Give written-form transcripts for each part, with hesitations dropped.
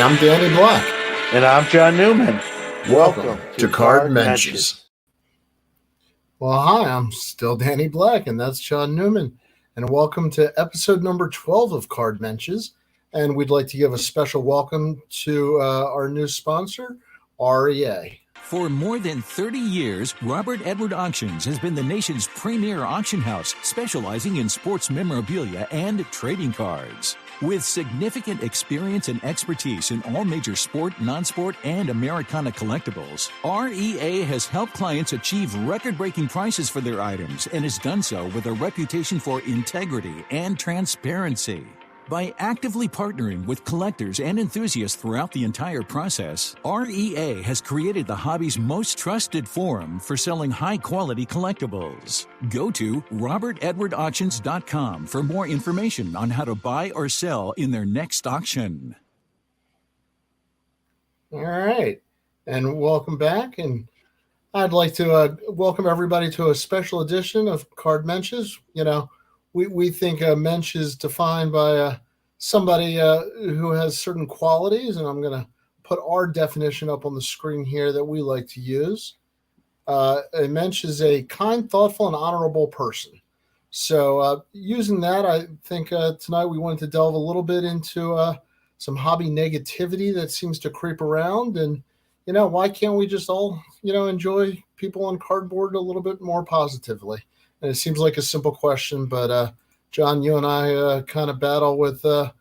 I'm Danny Black. And I'm John Newman. Welcome to Card Mentions. Well, hi, I'm still Danny Black, and that's John Newman. And welcome to episode number 12 of Card Mentions. And we'd like to give a special welcome to our new sponsor, REA. For more than 30 years, Robert Edward Auctions has been the nation's premier auction house, specializing in sports memorabilia and trading cards. With significant experience and expertise in all major sport, non-sport, and Americana collectibles, REA has helped clients achieve record-breaking prices for their items and has done so with a reputation for integrity and transparency. By actively partnering with collectors and enthusiasts throughout the entire process, REA has created the hobby's most trusted forum for selling high-quality collectibles. Go to robertedwardauctions.com for more information on how to buy or sell in their next auction. All right, and welcome back. And I'd like to welcome everybody to a special edition of Card Mentions. You know, we think a mensch is defined by somebody who has certain qualities, and I'm going to put our definition up on the screen here that we like to use. A mensch is a kind, thoughtful, and honorable person. So using that, I think tonight we wanted to delve a little bit into some hobby negativity that seems to creep around. And, you know, why can't we just all, enjoy people on cardboard a little bit more positively? And it seems like a simple question, but John, you and I kind of battle with the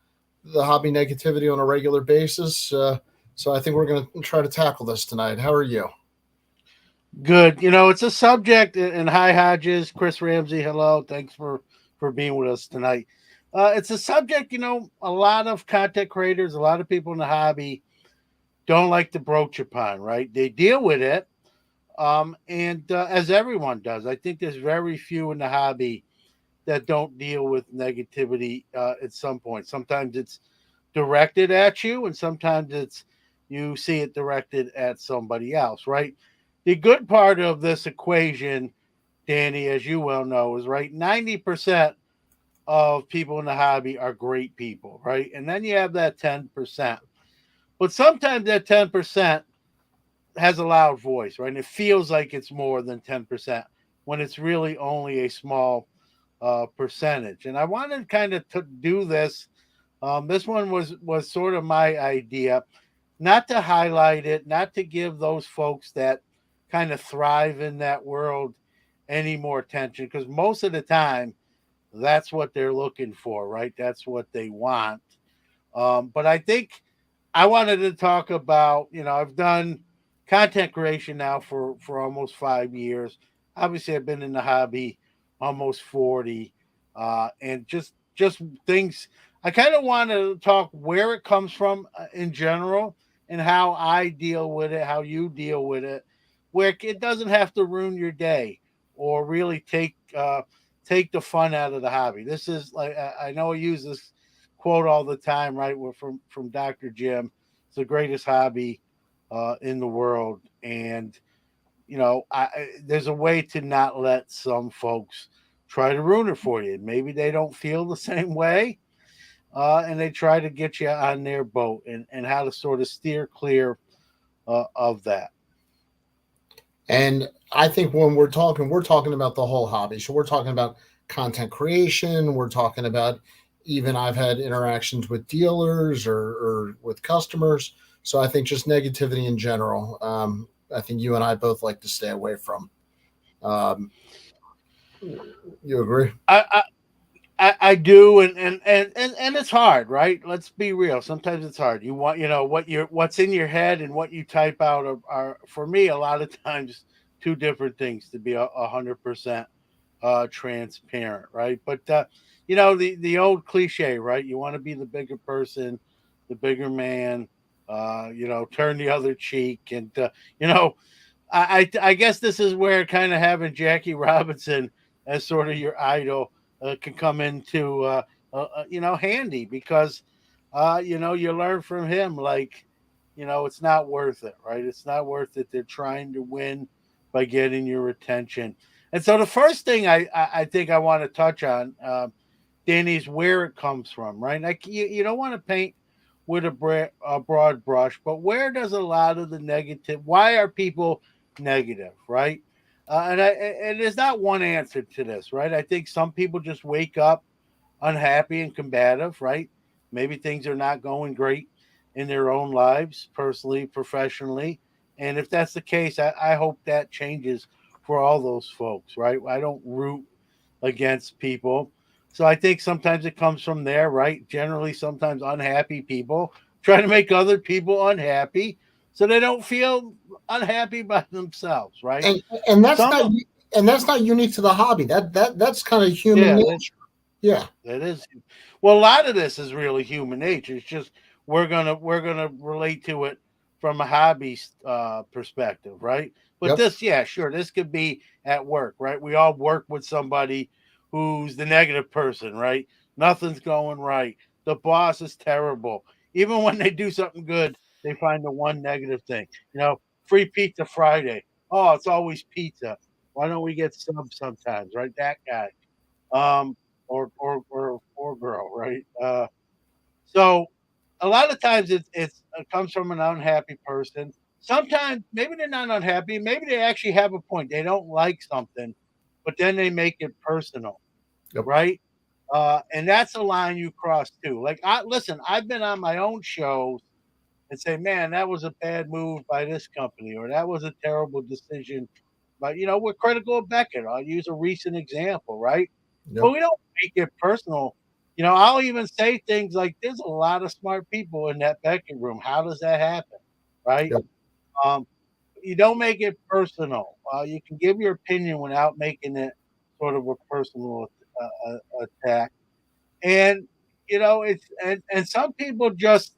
hobby negativity on a regular basis. So I think we're going to try to tackle this tonight. How are you? Good. You know, it's a subject, and hi, Hodges, Chris Ramsey, hello. Thanks for being with us tonight. It's a subject, a lot of content creators, a lot of people in the hobby don't like to broach upon, right? They deal with it, and as everyone does. I think there's very few in the hobby that don't deal with negativity at some point. Sometimes it's directed at you, and sometimes you see it directed at somebody else, right? The good part of this equation, Danny, as you well know, is right. 90% of people in the hobby are great people, right? And then you have that 10%. But sometimes that 10% has a loud voice, right? And it feels like it's more than 10% when it's really only a small percentage. And I wanted kind of to do this. This one was sort of my idea, not to highlight it, not to give those folks that kind of thrive in that world any more attention, because most of the time that's what they're looking for, right? That's what they want. But I think I wanted to talk about, I've done content creation now for almost 5 years. Obviously, I've been in the hobby almost 40, and just things. I kind of want to talk where it comes from in general and how I deal with it, how you deal with it, where it doesn't have to ruin your day or really take the fun out of the hobby. This is like, I know I use this quote all the time, right? We're from Dr. Jim. It's the greatest hobby in the world, and there's a way to not let some folks try to ruin it for you. Maybe they don't feel the same way, and they try to get you on their boat, and how to sort of steer clear of that. And I think when we're talking about the whole hobby. So we're talking about content creation. We're talking about, even I've had interactions with dealers or with customers. So I think just negativity in general, I think you and I both like to stay away from. You agree? I do, and it's hard, right? Let's be real. Sometimes it's hard. You want, what's in your head and what you type out are for me a lot of times two different things, to be 100% transparent, right? But the old cliche, right? You want to be the bigger person, the bigger man. Turn the other cheek, and I guess this is where kind of having Jackie Robinson as sort of your idol can come into handy, because you learn from him, like, it's not worth it, right? It's not worth it. They're trying to win by getting your attention. And so the first thing I think I want to touch on, Danny, is where it comes from, right? Like, you don't want to paint with a broad brush, but where does a lot of the negative? Why are people negative, right? And there's not one answer to this, right? I think some people just wake up unhappy and combative, right? Maybe things are not going great in their own lives, personally, professionally. And if that's the case, I hope that changes for all those folks, right? I don't root against people. So I think sometimes it comes from there, right? Generally, sometimes unhappy people try to make other people unhappy so they don't feel unhappy by themselves, right? and and that's Some, not and that's not unique to the hobby. That's kind of human yeah, nature. Yeah. that is. Well, a lot of this is really human nature. It's just we're gonna relate to it from a hobby perspective, right? But Yep. this, yeah, sure, this could be at work, right? We all work with somebody who's the negative person, right? Nothing's going right. The boss is terrible. Even when they do something good, they find the one negative thing. Free pizza Friday. Oh, it's always pizza. Why don't we get subs sometimes, right? That guy. Um, or girl, right? So a lot of times it comes from an unhappy person. Sometimes maybe they're not unhappy. Maybe they actually have a point. They don't like something, but then they make it personal, Yep. right? And that's a line you cross too. Like, listen, I've been on my own shows and say, man, that was a bad move by this company, or that was a terrible decision. But we're critical of Beckett. I'll use a recent example, right? But Yep. we don't make it personal. I'll even say things like, "There's a lot of smart people in that Beckett room. How does that happen?" Right? Yep. Um, you don't make it personal. You can give your opinion without making it sort of a personal attack. And and some people just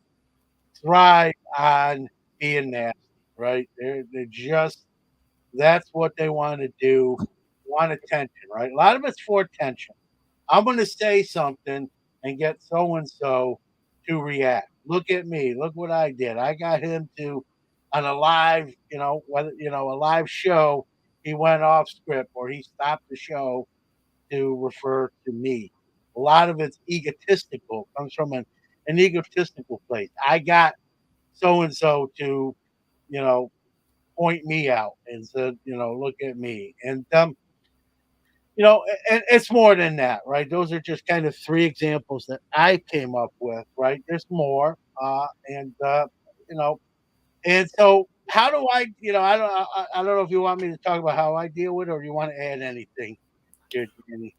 thrive on being nasty, right? They're just that's what they want to do. Want attention, right? A lot of it's for attention. I'm going to say something and get so and so to react. Look at me. Look what I did. I got him to on a live, a live show. He went off script or he stopped the show to refer to me. A lot of it's egotistical, comes from an egotistical place. I got so and so to, you know, point me out and said, look at me. And and it's more than that, right? Those are just kind of three examples that I came up with, right? There's more, you know, and so how do I don't know if you want me to talk about how I deal with it, or you want to add anything here, Danny.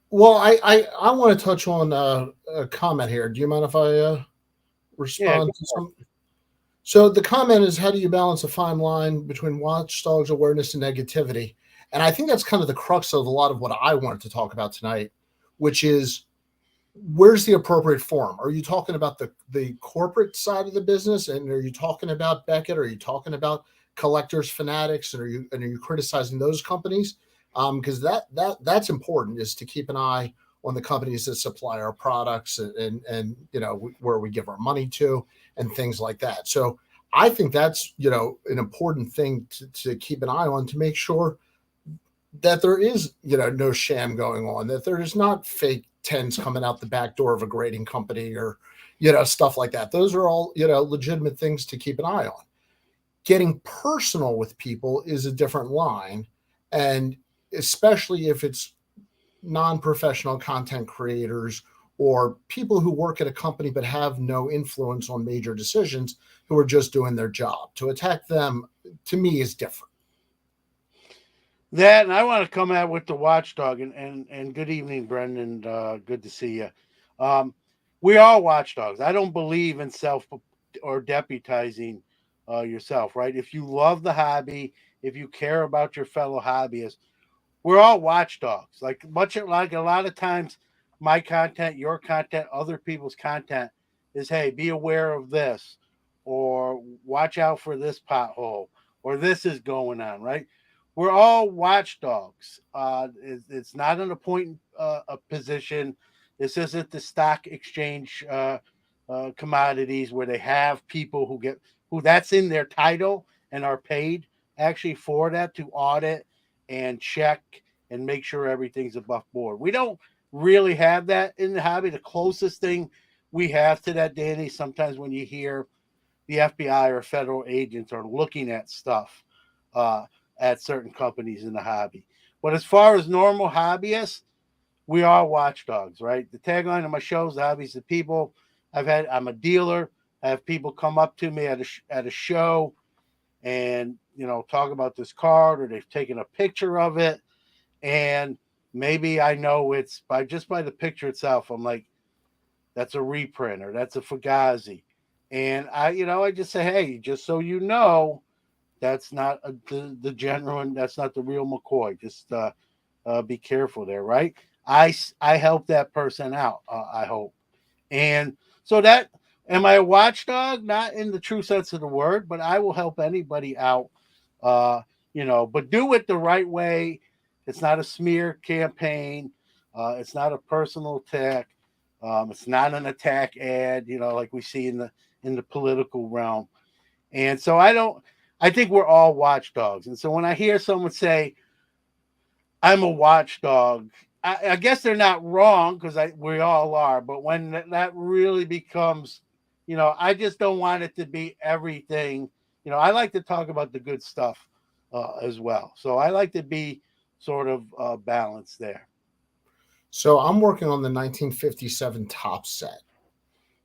Well, I want to touch on a comment here. Do you mind if I Yeah, respond to some? So the comment is, how do you balance a fine line between watchdogs awareness and negativity? And I think that's kind of the crux of a lot of what I wanted to talk about tonight, which is, where's the appropriate form? Are you talking about the corporate side of the business, and are you talking about Beckett? Are you talking about collectors, fanatics, and are you criticizing those companies? Because that's important, is to keep an eye on the companies that supply our products, and where we give our money to, and things like that. So I think that's an important thing to keep an eye on, to make sure that there is no sham going on, that there is not fake tens coming out the back door of a grading company, or stuff like that. Those are all legitimate things to keep an eye on. Getting personal with people is a different line, and especially if it's non-professional content creators, or people who work at a company but have no influence on major decisions, who are just doing their job. To attack them, to me, is different. That, and I want to come out with the watchdog, and good evening, Brendan. Good to see you. Um, we are watchdogs. I don't believe in self or deputizing yourself, right? If you love the hobby, if you care about your fellow hobbyists, we're all watchdogs. Like a lot of times, my content, your content, other people's content is, hey, be aware of this, or watch out for this pothole, or this is going on, right? We're all watchdogs. It's not an appoint a position. This isn't the stock exchange commodities where they have people who that's in their title and are paid actually for that, to audit and check and make sure everything's above board. We don't really have that in the hobby. The closest thing we have to that, Danny. Sometimes when you hear the FBI or federal agents are looking at stuff at certain companies in the hobby. But as far as normal hobbyists, we are watchdogs, right? The tagline of my show is the hobbies of people. I'm a dealer. I have people come up to me at a show and, talk about this card, or they've taken a picture of it. And maybe I know it's by the picture itself. I'm like, that's a reprint, or that's a Fugazi. And I just say, hey, just so you know, that's not the genuine, that's not the real McCoy. Just be careful there, right? I help that person out, I hope. And so that, am I a watchdog? Not in the true sense of the word, but I will help anybody out, but do it the right way. It's not a smear campaign. It's not a personal attack. It's not an attack ad, like we see in the political realm. And so I think we're all watchdogs. And so when I hear someone say, I'm a watchdog, I guess they're not wrong, because we all are. But when that really becomes, I just don't want it to be everything. I like to talk about the good stuff as well. So I like to be sort of balanced there. So I'm working on the 1957 top set.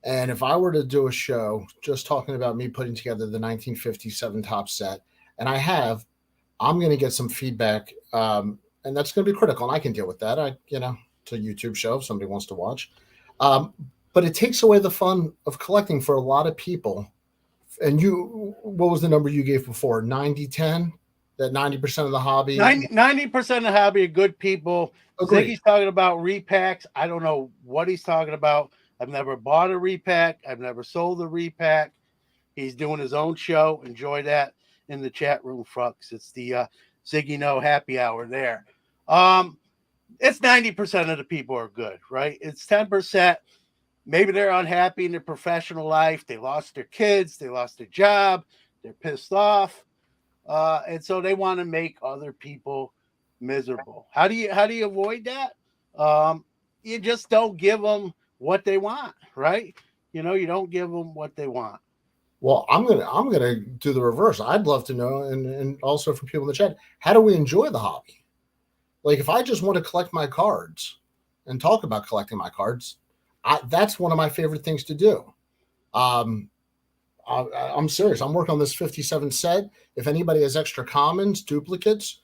And if I were to do a show just talking about me putting together the 1957 top set, and I'm going to get some feedback, and that's going to be critical, and I can deal with that. It's a YouTube show if somebody wants to watch. But it takes away the fun of collecting for a lot of people. And what was the number you gave before? 90-10? That 90% of the hobby? 90% of the hobby are good people. Agreed. Ziggy's talking about repacks. I don't know what he's talking about. I've never bought a repack. I've never sold a repack. He's doing his own show. Enjoy that in the chat room, Frux. It's the Ziggy No happy hour there. It's 90% of the people are good, right? It's 10%. Maybe they're unhappy in their professional life. They lost their kids. They lost their job. They're pissed off. And so they want to make other people miserable. How do you avoid that? You just don't give them what they want, right? You don't give them what they want. Well, I'm gonna do the reverse. I'd love to know, and also for people in the chat, how do we enjoy the hobby? Like, if I just want to collect my cards and talk about collecting my cards, that's one of my favorite things to do. I'm serious. I'm working on this 57 set. If anybody has extra commons, duplicates,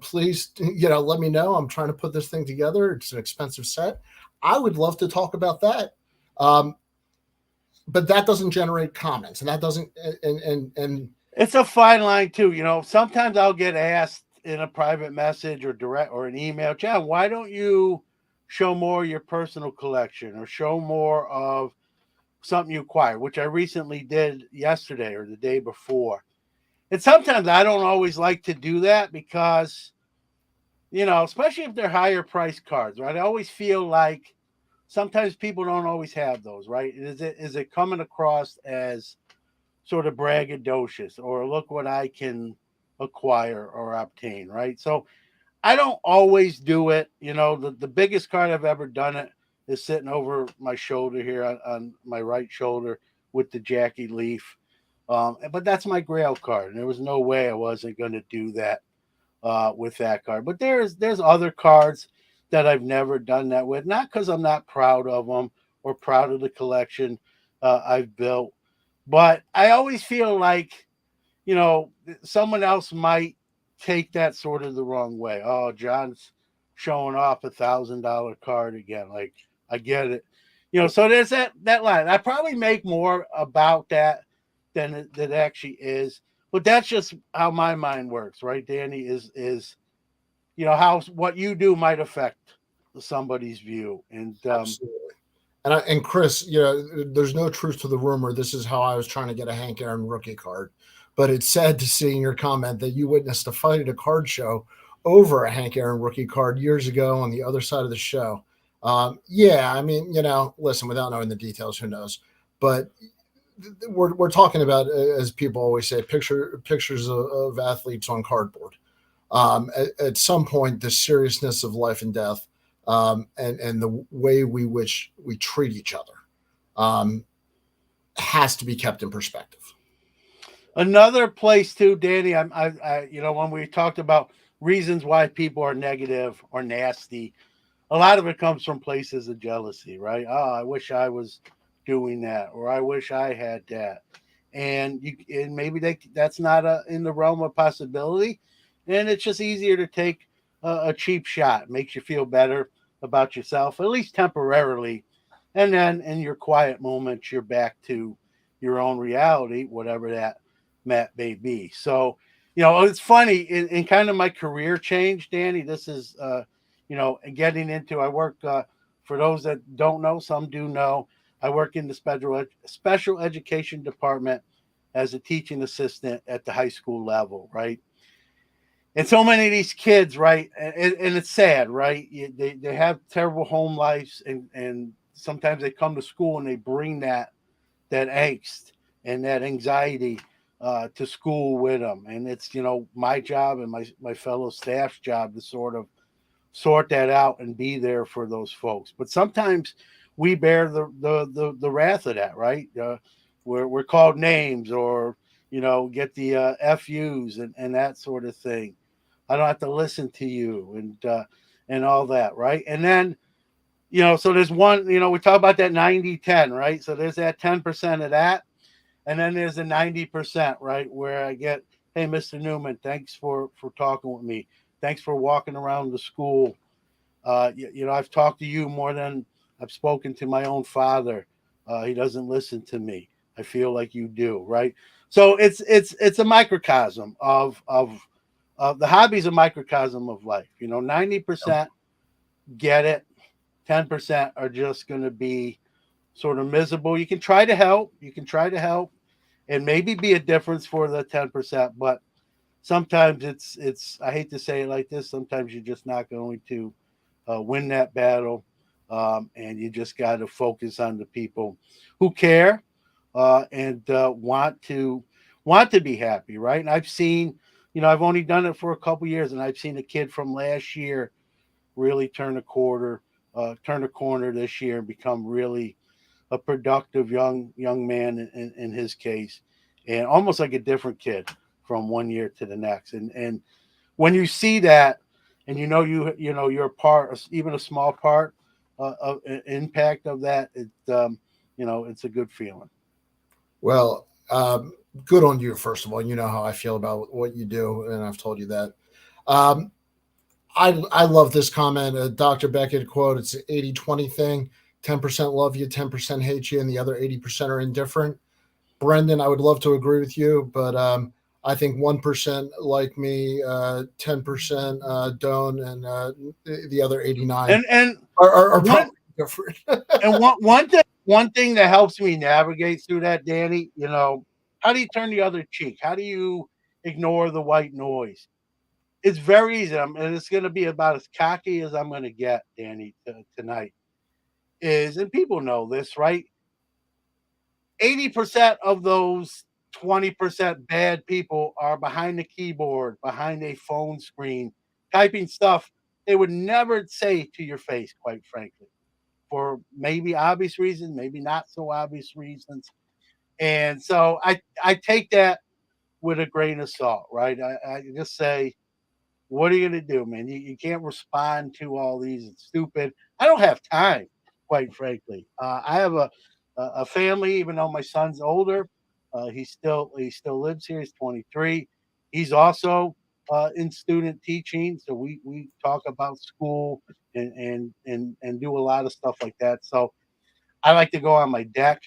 please, let me know. I'm trying to put this thing together. It's an expensive set. I would love to talk about that. But that doesn't generate comments, and that doesn't, and it's a fine line too. Sometimes I'll get asked in a private message or direct or an email, John, why don't you show more of your personal collection or show more of something you acquired, which I recently did yesterday or the day before. And sometimes I don't always like to do that because, especially if they're higher price cards, right? I always feel like sometimes people don't always have those, right? Is it coming across as sort of braggadocious, or look what I can acquire or obtain, right? So I don't always do it. The biggest card I've ever done it is sitting over my shoulder here on my right shoulder with the Jackie Leaf. But that's my Grail card, and there was no way I wasn't going to do that with that card. But there's other cards that I've never done that with, not because I'm not proud of them or proud of the collection I've built, but I always feel like, someone else might take that sort of the wrong way. Oh, John's showing off $1,000 card again. Like, I get it. So there's that line. I probably make more about that than it actually is, but that's just how my mind works, right, Danny? Is how what you do might affect somebody's view. And absolutely. And Chris, there's no truth to the rumor. This is how I was trying to get a Hank Aaron rookie card. But it's sad to see in your comment that you witnessed a fight at a card show over a Hank Aaron rookie card years ago on the other side of the show. Yeah, I mean, listen, without knowing the details, who knows? But we're talking about, as people always say, pictures of athletes on cardboard. At some point, the seriousness of life and death, and the way we treat each other. has to be kept in perspective. Another place too, Danny. When we talked about reasons why people are negative or nasty, a lot of it comes from places of jealousy, right? Oh, I wish I was doing that, or I wish I had that, and maybe that's not in the realm of possibility, and it's just easier to take a cheap shot. It makes you feel better about yourself, at least temporarily, and then in your quiet moments, you're back to your own reality, whatever that may be. So, it's funny in kind of my career change, Danny. This is getting into, I work, for those that don't know, some do know, I work in the special education department as a teaching assistant at the high school level, right? And so many of these kids, right? And it's sad, right? They have terrible home lives, and sometimes they come to school and they bring that angst and that anxiety to school with them. And it's, my job and my fellow staff's job to sort of sort that out and be there for those folks. But sometimes we bear the wrath of that, right? We're called names, or get the FUs and that sort of thing. I don't have to listen to you, and all that, right? And then so there's one, we talk about that 90-10, right? So there's that 10% of that, and then there's the 90%, right, where I get, hey, Mr. Newman, thanks for talking with me. Thanks for walking around the school. I've talked to you more than I've spoken to my own father. He doesn't listen to me. I feel like you do, right? So it's a microcosm of the hobby's a microcosm of life. 90% get it, 10% are just going to be sort of miserable. You can try to help. And maybe be a difference for the 10%, but sometimes it's I hate to say it like this, sometimes you're just not going to win that battle, and you just got to focus on the people who care, and want to be happy, right? And I've seen, I've only done it for a couple years, and I've seen a kid from last year really turn a corner this year and become really a productive young man in his case, and almost like a different kid from one year to the next. And when you see that, and you're a part, even a small part of impact of that, it's a good feeling. Well, good on you, first of all. You know how I feel about what you do, and I've told you that. Um, I love this comment. Dr. Beckett quote, it's an 80-20 thing. 10% love you, 10% hate you, and the other 80% are indifferent. Brendan, I would love to agree with you, but I think 1% like me, 10% don't, and the other 89 And are one probably different. and one thing that helps me navigate through that, Danny, how do you turn the other cheek? How do you ignore the white noise? It's very easy, and it's going to be about as cocky as I'm going to get, Danny, tonight. And people know this, right? 80% of those 20% bad people are behind the keyboard, behind a phone screen, typing stuff they would never say to your face, quite frankly, for maybe obvious reasons, maybe not so obvious reasons. And so I take that with a grain of salt, right? I just say, what are you going to do, man? You can't respond to all these. It's stupid. I don't have time, quite frankly. I have a family, even though my son's older. He still lives here. He's 23. He's also in student teaching, so we talk about school and do a lot of stuff like that. So I like to go on my deck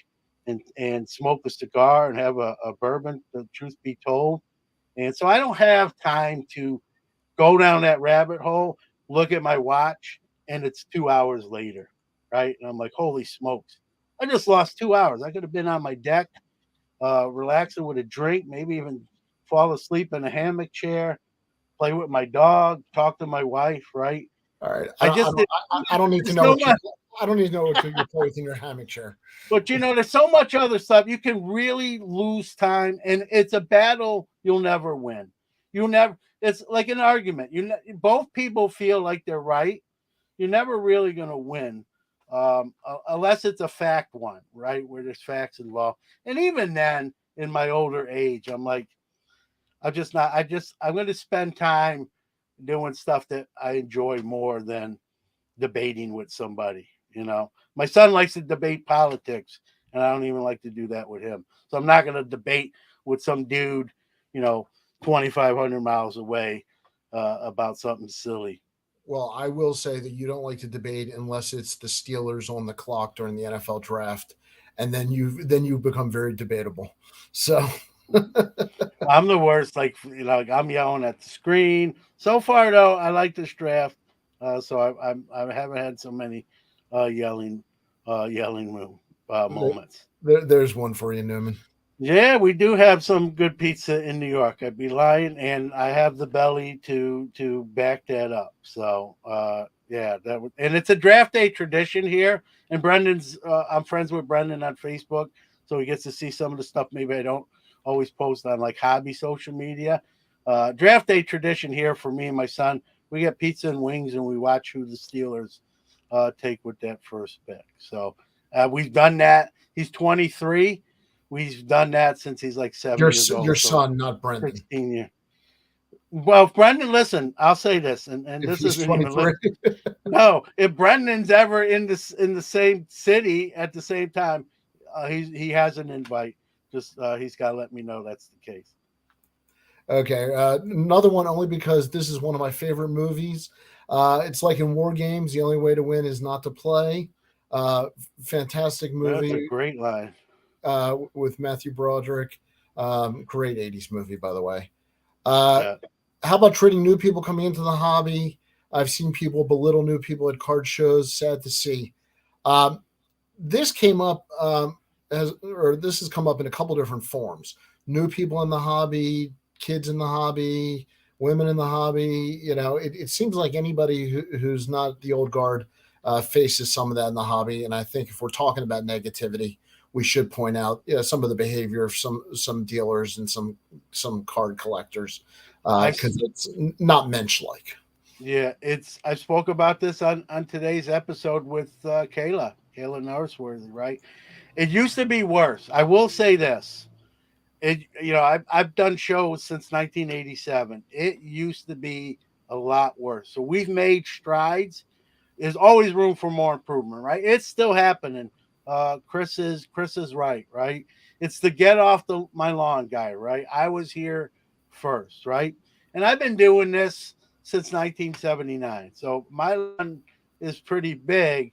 and smoke a cigar and have a bourbon. The truth be told, and so I don't have time to go down that rabbit hole, look at my watch, and it's 2 hours later, right? And I'm like, holy smokes, I just lost 2 hours. I could have been on my deck, relaxing with a drink, maybe even fall asleep in a hammock chair, play with my dog, talk to my wife, right? All right. I don't need to There's know so what you. much, I don't need to know what you play with in your hammock chair. but there's so much other stuff. You can really lose time, and it's a battle you'll never win. You'll never. It's like an argument. Both people feel like they're right. You're never really going to win unless it's a fact one, right, where there's facts involved. And even then, in my older age, I'm like, I'm just not. I'm going to spend time doing stuff that I enjoy more than debating with somebody. My son likes to debate politics, and I don't even like to do that with him. So I'm not going to debate with some dude, you know, 2,500 miles away about something silly. Well, I will say that you don't like to debate unless it's the Steelers on the clock during the NFL draft, and then you become very debatable. So I'm the worst. Like I'm yelling at the screen. So far, though, I like this draft. So I haven't had so many yelling moments. there's one for you, Newman. Yeah, we do have some good pizza in New York. I'd be lying, and I have the belly to back that up. So yeah, and it's a draft day tradition here. And Brendan's I'm friends with Brendan on Facebook, so he gets to see some of the stuff maybe I don't always post on like hobby social media. Draft day tradition here for me and my son. We get pizza and wings, and we watch who the Steelers take with that first pick. So we've done that. He's 23. We've done that since he's like 7 years Your old. So son, not Brendan. 16 years. Well, Brendan, listen, I'll say this, and If this he's isn't even 23. no. If Brendan's ever in the same city at the same time, he has an invite. Just he's got to let me know that's the case. Okay, another one only because this is one of my favorite movies. It's like in war games, the only way to win is not to play. Uh, Fantastic That's a movie great line. with Matthew Broderick. Great 80s movie, by the way. Uh, Yeah. how about treating new people coming into the hobby? I've seen people belittle new people at card shows. Sad to see. Um, this came up this has come up in a couple different forms. New people in the hobby, kids in the hobby, women in the hobby. It seems like anybody who's not the old guard faces some of that in the hobby. And I think if we're talking about negativity, we should point out some of the behavior of some dealers and some card collectors because it's not mensch like. Yeah, I spoke about this on today's episode with Kayla Norrisworthy, right? It used to be worse. I will say this. I've done shows since 1987. It used to be a lot worse. So we've made strides. There's always room for more improvement, right? It's still happening. Chris is right, right? It's the get off my lawn guy, right? I was here first, right? And I've been doing this since 1979. So my lawn is pretty big,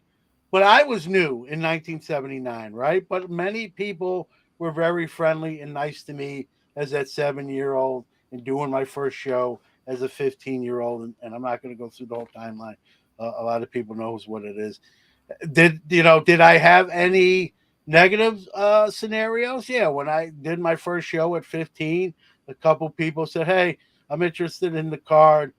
but I was new in 1979, right? But many people were very friendly and nice to me as that 7-year-old and doing my first show as a 15-year-old. And I'm not going to go through the whole timeline. A lot of people knows what it is. Did I have any negative scenarios? Yeah, when I did my first show at 15, a couple people said, "Hey, I'm interested in the card,"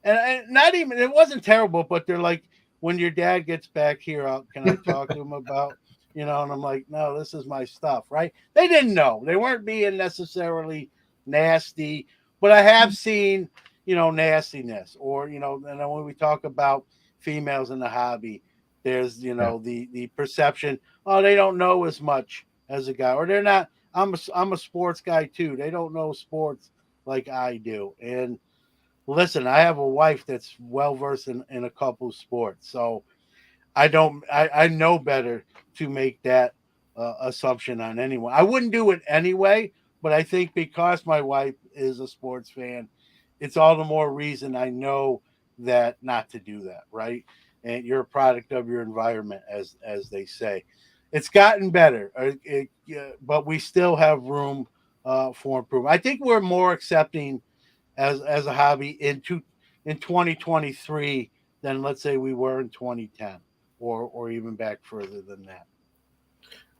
and not even it wasn't terrible, but they're like, "When your dad gets back here, can I talk to him about?" And I'm like, "No, this is my stuff," right? They didn't know. They weren't being necessarily nasty, but I have seen, nastiness or, and then when we talk about females in the hobby, there's, the perception, oh, they don't know as much as a guy, or they're not. I'm a sports guy too. They don't know sports like I do. And listen, I have a wife that's well versed in a couple sports, so I know better to make that assumption on anyone. I wouldn't do it anyway, but I think because my wife is a sports fan, it's all the more reason I know that not to do that, right? And you're a product of your environment, as they say. It's gotten better, but we still have room for improvement. I think we're more accepting as a hobby in 2023 than let's say we were in 2010 or even back further than that.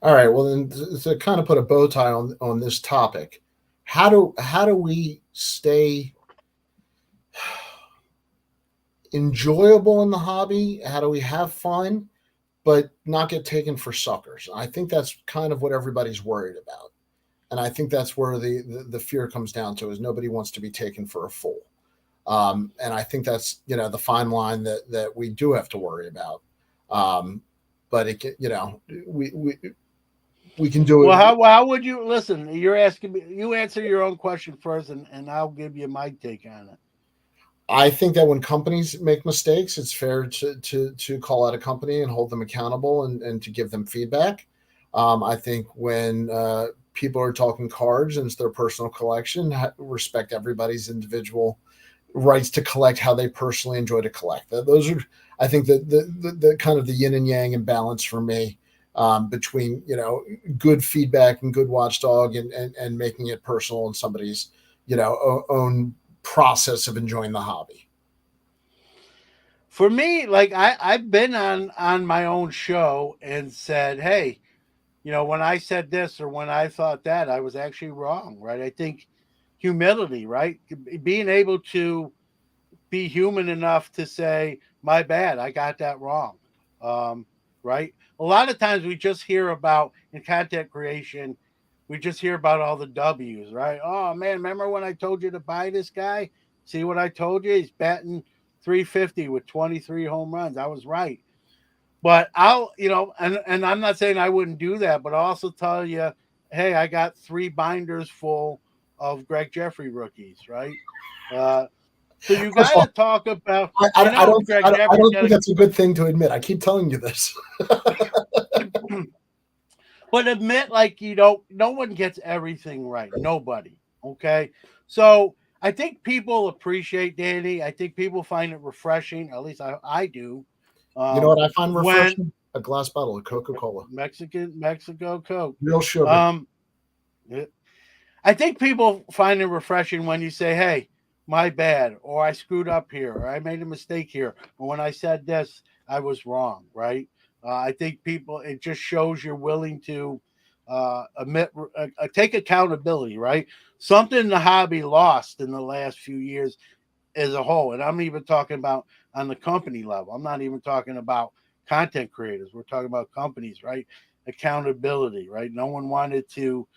All right. Well, then to kind of put a bow tie on this topic, how do we stay enjoyable in the hobby? How do we have fun, but not get taken for suckers? I think that's kind of what everybody's worried about, and I think that's where the fear comes down to is nobody wants to be taken for a fool. And I think that's the fine line that we do have to worry about. but it can, we can do Well, it. how would you listen? You're asking me. You answer your own question first, and I'll give you my take on it. I think that when companies make mistakes, it's fair to call out a company and hold them accountable and to give them feedback. I think when people are talking cards and it's their personal collection, respect everybody's individual rights to collect how they personally enjoy to collect. Those are, I think, the kind of the yin and yang and balance for me, between good feedback and good watchdog and making it personal in somebody's own process of enjoying the hobby. For me, like I've been on my own show and said, hey, when I said this or when I thought that, I was actually wrong, right? I think humility, right? Being able to be human enough to say, my bad, I got that wrong. Um, right? A lot of times we just hear about in content creation, we just hear about all the W's, right? Oh man, remember when I told you to buy this guy? See what I told you? He's batting 350 with 23 home runs. I was right. But and I'm not saying I wouldn't do that, but I'll also tell you, hey, I got 3 binders full of Greg Jeffrey rookies, right? So you First got of to talk about. all, I know Greg I Jeffrey's don't got think that's a good thing to admit. I keep telling you this. to, but admit like no one gets everything right. Nobody. Okay, so I think people appreciate Danny. I think people find it refreshing. At least I do. You know what I find When refreshing? A glass bottle of Coca-Cola, Mexico Coke. real sugar. Um, I think people find it refreshing when you say, "Hey, my bad," or "I screwed up here," or "I made a mistake here," or "When I said this, I was wrong." Right? I think people it just shows you're willing to take accountability. Right? Something the hobby lost in the last few years as a whole, and I'm even talking about on the company level. I'm not even talking about content creators. We're talking about companies, right? Accountability, right? No one wanted to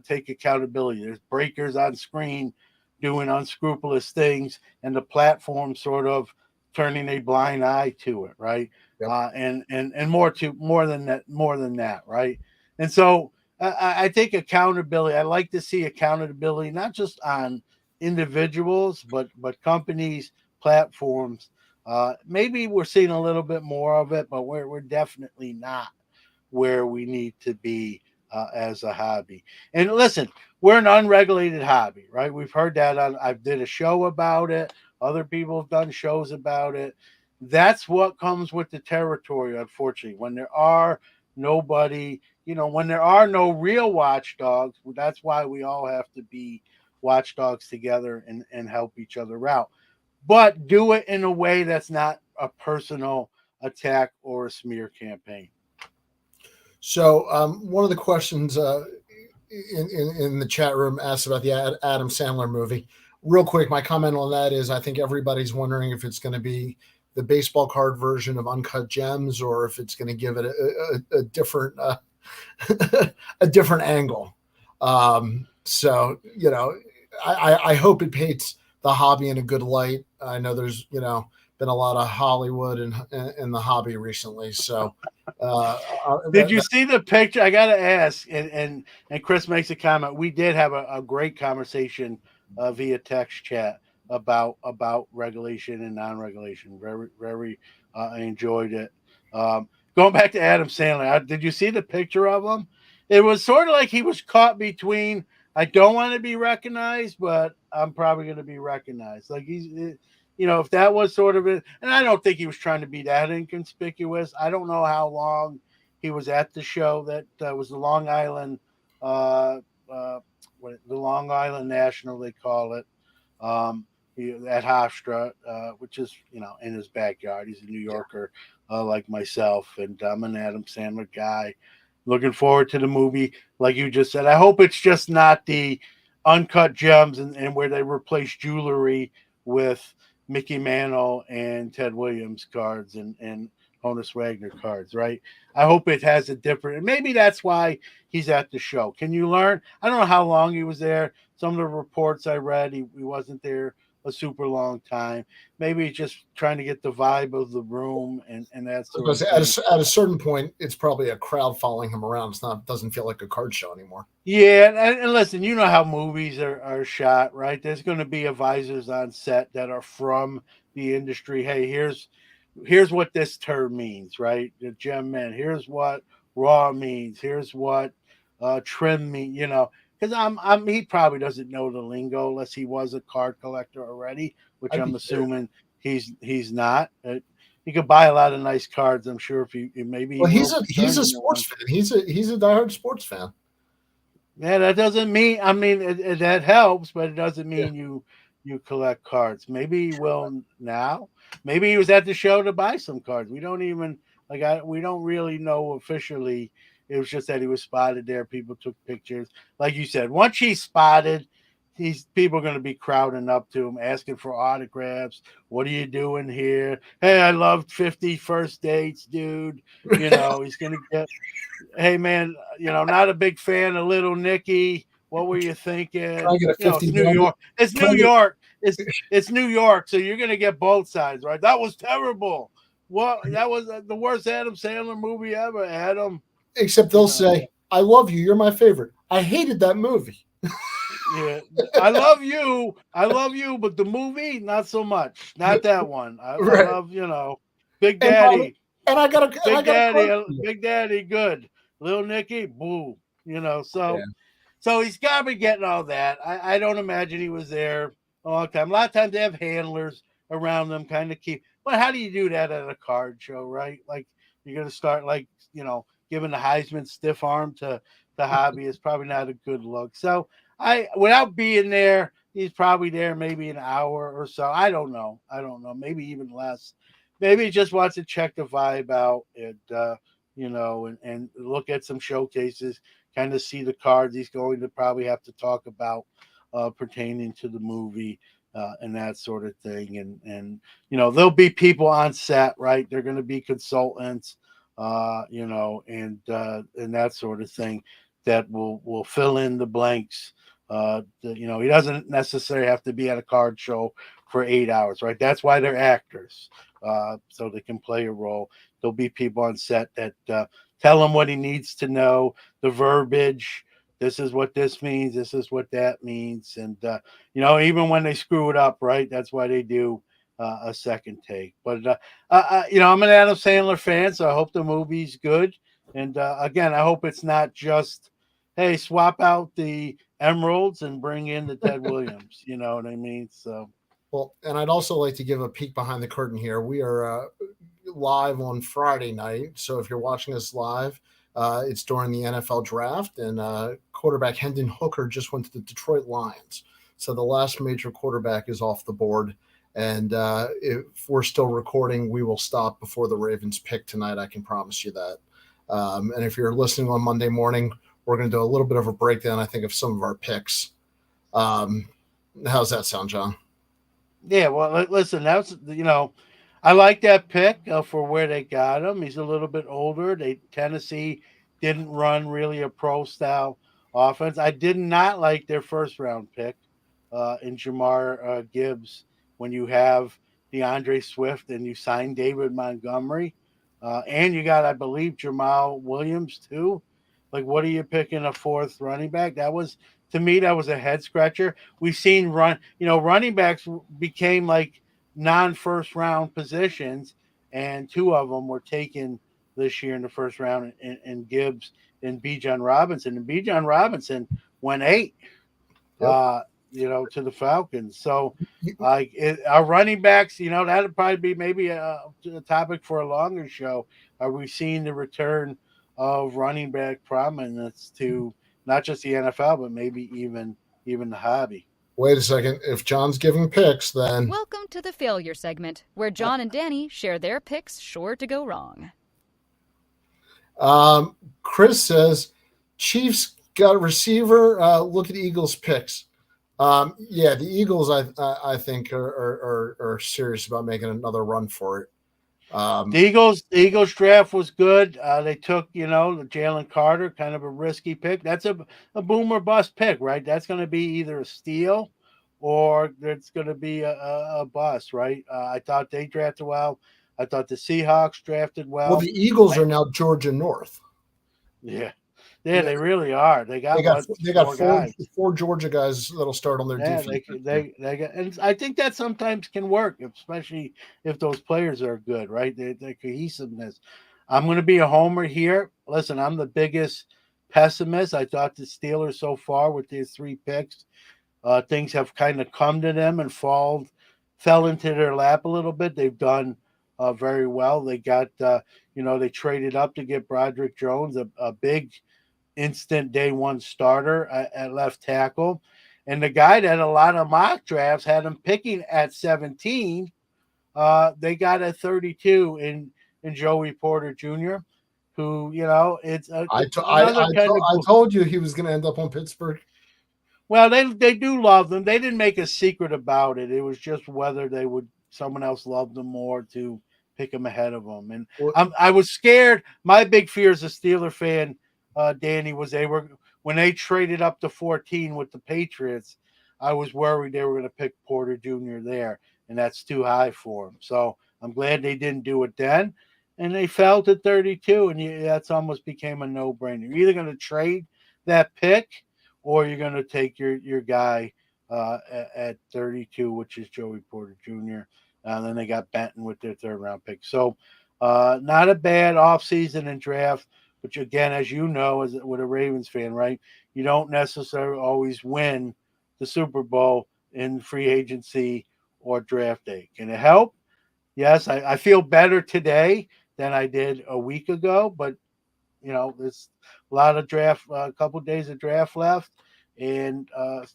take accountability. There's breakers on screen doing unscrupulous things, and the platform sort of turning a blind eye to it, right? Yep. And more than that, right? And so I think accountability. I like to see accountability not just on individuals, but companies, platforms. Maybe we're seeing a little bit more of it, but we're definitely not where we need to be as a hobby. And listen, we're an unregulated hobby, right? We've heard that I did a show about it. Other people have done shows about it. That's what comes with the territory, unfortunately. When there are nobody, when there are no real watchdogs, that's why we all have to be watchdogs together and help each other out. But do it in a way that's not a personal attack or a smear campaign. So one of the questions in the chat room asked about the Adam Sandler movie. Real quick, my comment on that is I think everybody's wondering if it's going to be the baseball card version of Uncut Gems or if it's going to give it a different a different angle. So I hope it paints the hobby in a good light. I know there's been a lot of Hollywood in the hobby recently, so. Did you see the picture? I gotta ask, and Chris makes a comment. We did have a great conversation via text chat about regulation and non-regulation. Very, I enjoyed it. Going back to Adam Sandler, did you see the picture of him? It was sort of like he was caught between. I don't want to be recognized, but I'm probably going to be recognized. Like if that was sort of it, and I don't think he was trying to be that inconspicuous. I don't know how long he was at the show. That was the Long Island, the Long Island National, they call it, at Hofstra, which is in his backyard. He's a New Yorker, like myself, and I'm an Adam Sandler guy. Looking forward to the movie, like you just said. I hope it's just not the Uncut Gems and where they replace jewelry with Mickey Mantle and Ted Williams cards and Honus Wagner cards, right? I hope it has a different. Maybe that's why he's at the show. Can you learn? I don't know how long he was there. Some of the reports I read, he wasn't there a super long time. Maybe he's just trying to get the vibe of the room and that sort Because of thing. at a certain point, it's probably a crowd following him around. It's not doesn't feel like a card show anymore. Yeah, and listen, you know how movies are shot, right? There's going to be advisors on set that are from the industry. Hey, here's what this term means, right? The gem man. Here's what raw means. Here's what trim mean. Because he probably doesn't know the lingo unless he was a card collector already, which I'd I'm be curious. assuming he's not. He could buy a lot of nice cards. I'm sure if maybe he Well, will he's turn a into one. sports fan. He's a diehard sports fan. Yeah, that doesn't mean. I mean, that helps, but it doesn't Yeah. mean you collect cards. Maybe he will now. Maybe he was at the show to buy some cards. We don't even we don't really know officially. It was just that he was spotted there. People took pictures. Like you said, once he's spotted, these people are going to be crowding up to him, asking for autographs. What are you doing here? Hey, I loved 50 First Dates, dude. He's going to get. Hey man, not a big fan of Little Nicky. What were you thinking? Can I get a It's 50 New moment? York. It's Can New I get, York. It's New York. So you're gonna get both sides, right? That was terrible. What that was the worst Adam Sandler movie ever. Adam, except they'll say, "I love you. You're my favorite." I hated that movie. yeah, I love you. I love you, but the movie, not so much. Not that one. I Right. love Big And Daddy. and I got a Big Daddy. card for you. Big Daddy. Good. Little Nicky. Boo. So. Yeah. So he's got to be getting all that. I don't imagine he was there a long time. A lot of times they have handlers around them, kind of keep. But how do you do that at a card show, right? Like you're going to start giving the Heisman stiff arm to the hobby is probably not a good look. So without being there, he's probably there maybe an hour or so. I don't know. Maybe even less. Maybe he just wants to check the vibe out and look at some showcases, kind of see the cards he's going to probably have to talk about pertaining to the movie and that sort of thing. And there'll be people on set, right? They're going to be consultants, and that sort of thing that will fill in the blanks. He doesn't necessarily have to be at a card show for 8 hours, right? That's why they're actors, so they can play a role. There'll be people on set that tell him what he needs to know, the verbiage. This is what this means. This is what that means. And, even when they screw it up, right, that's why they do a second take. But, I'm an Adam Sandler fan, so I hope the movie's good. And, again, I hope it's not just, hey, swap out the emeralds and bring in the Ted Williams. You know what I mean? So. Well, and I'd also like to give a peek behind the curtain here. We are live on Friday night. So if you're watching us live, it's during the NFL draft, and quarterback Hendon Hooker just went to the Detroit Lions. So the last major quarterback is off the board. And if we're still recording, we will stop before the Ravens pick tonight. I can promise you that. And if you're listening on Monday morning, we're going to do a little bit of a breakdown, I think, of some of our picks. How's that sound, John? Yeah, well, listen, that's I like that pick for where they got him. He's a little bit older. Tennessee didn't run really a pro style offense. I did not like their first round pick in Jamar Gibbs when you have DeAndre Swift and you sign David Montgomery, and you got, I believe, Jamal Williams too. Like, what are you picking a fourth running back? To me, that was a head scratcher. We've seen running backs became like non-first round positions, and two of them were taken this year in the first round, in Gibbs and Bijan Robinson. And Bijan Robinson went 8, Yep. To the Falcons. So, our running backs, that'd probably be maybe a topic for a longer show. Are we seeing the return of running back prominence to not just the NFL, but maybe even the hobby? Wait a second. If John's giving picks, then Welcome to the failure segment, where John and Danny share their picks sure to go wrong. Chris says Chiefs got a receiver. Look at Eagles picks. Yeah, the Eagles, I think, are serious about making another run for it. The Eagles draft was good. They took, Jalen Carter, kind of a risky pick. That's a boom or bust pick, right? That's going to be either a steal or it's going to be a bust, right? I thought they drafted well. I thought the Seahawks drafted Well, well. the Eagles are now Georgia North. Yeah, yeah, they really are. They They got got what, they got four guys. four Georgia guys that'll start on their Yeah, defense. they got, and I think that sometimes can work, especially if those players are good, right? The cohesiveness. I'm going to be a homer here. Listen, I'm the biggest pessimist. I thought the Steelers so far with these 3 picks, things have kind of come to them and fell into their lap a little bit. They've done very well. They got, they traded up to get Broderick Jones, a big instant day one starter at left tackle. And the guy that a lot of mock drafts had him picking at 17, they got at 32 in Joey Porter Jr., who, it's another kind of I told you he was going to end up on Pittsburgh. well, they do love them. They didn't make a secret about it. It was just whether someone else loved them more to pick him ahead of them. And I was scared. My big fear as a Steeler fan, Danny, was when they traded up to 14 with the Patriots, I was worried they were going to pick Porter Jr. there, and that's too high for him. So I'm glad they didn't do it then. And they fell to 32, and that's almost became a no-brainer. You're either going to trade that pick or you're going to take your guy at 32, which is Joey Porter Jr. And then they got Benton with their 3rd-round pick. So not a bad offseason and draft, which, again, as you know, as with a Ravens fan, right, you don't necessarily always win the Super Bowl in free agency or draft day. Can it help? Yes, I feel better today than I did a week ago, but there's a lot of draft, a couple of days of draft left, and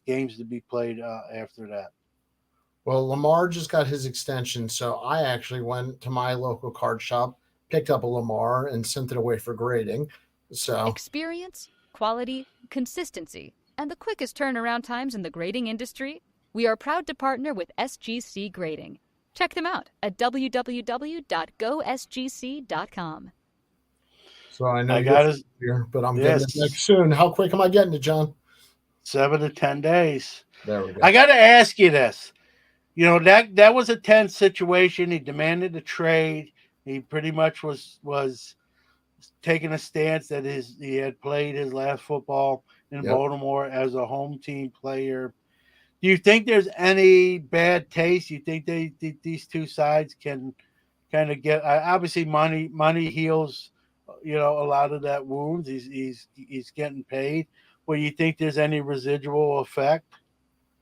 games to be played after that. Well, Lamar just got his extension, so I actually went to my local card shop, picked up a Lamar, and sent it away for grading. So Experience, quality, consistency, and the quickest turnaround times in the grading industry. We are proud to partner with SGC Grading. Check them out at www.gosgc.com. So I know I you got it here, but I'm getting it next soon. How quick am I getting it, John? 7 to 10 days. There we go. I got to ask you this. That was a tense situation. He demanded a trade. He pretty much was taking a stance that he had played his last football in Baltimore as a home team player. Do you think there's any bad taste? You think these two sides can kind of get? Obviously, money heals, a lot of that wounds. He's getting paid. Well, you think there's any residual effect?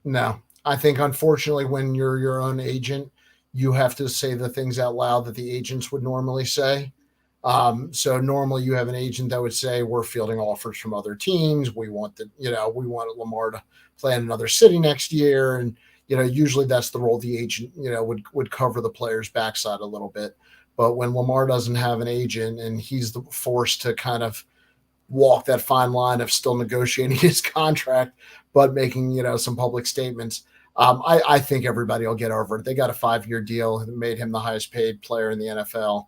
No, I think unfortunately, when you're your own agent, you have to say the things out loud that the agents would normally say. So normally you have an agent that would say, we're fielding offers from other teams. We want we want Lamar to play in another city next year. And, usually that's the role the agent, would cover the player's backside a little bit. But when Lamar doesn't have an agent and he's forced to kind of walk that fine line of still negotiating his contract, but making, some public statements, I think everybody will get over it. They got a 5-year deal that made him the highest paid player in the NFL.